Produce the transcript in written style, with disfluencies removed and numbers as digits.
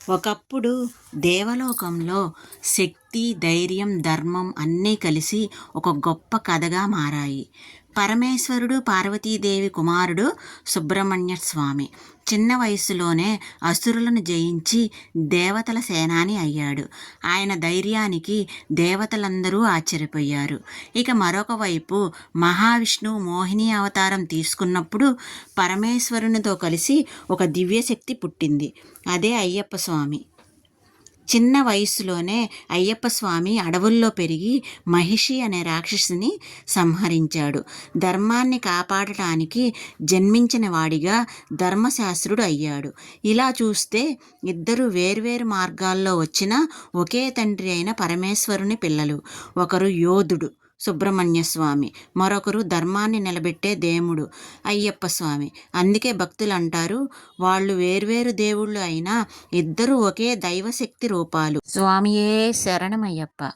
ఒకప్పుడు దేవలోకంలో శక్తి, ధైర్యం, ధర్మం అన్నీ కలిసి ఒక గొప్ప కథగా మారాయి. పరమేశ్వరుడు, పార్వతీదేవి కుమారుడు సుబ్రహ్మణ్య స్వామి. చిన్న వయసులోనే అసురులను జయించి దేవతల సేనాని అయ్యాడు. ఆయన ధైర్యానికి దేవతలందరూ ఆశ్చర్యపోయారు. ఇక మరొక వైపు మహావిష్ణువు మోహిని అవతారం తీసుకున్నప్పుడు పరమేశ్వరునితో కలిసి ఒక దివ్యశక్తి పుట్టింది. అదే అయ్యప్ప స్వామి. చిన్న వయసులోనే అయ్యప్ప స్వామి అడవుల్లో పెరిగి మహిషి అనే రాక్షసిని సంహరించాడు. ధర్మాన్ని కాపాడటానికి జన్మించిన వాడిగా ధర్మశాస్త్రుడు అయ్యాడు. ఇలా చూస్తే ఇద్దరు వేర్వేరు మార్గాల్లో వచ్చిన ఒకే తండ్రి అయిన పరమేశ్వరుని పిల్లలు. ఒకరు యోధుడు సుబ్రహ్మణ్య స్వామి, మరొకరు ధర్మాన్ని నిలబెట్టే దేవుడు అయ్యప్ప స్వామి. అందుకే భక్తులు అంటారు, వాళ్ళు వేర్వేరు దేవుళ్ళు అయినా ఇద్దరు ఒకే దైవశక్తి రూపాలు. స్వామియే శరణమయ్యప్ప.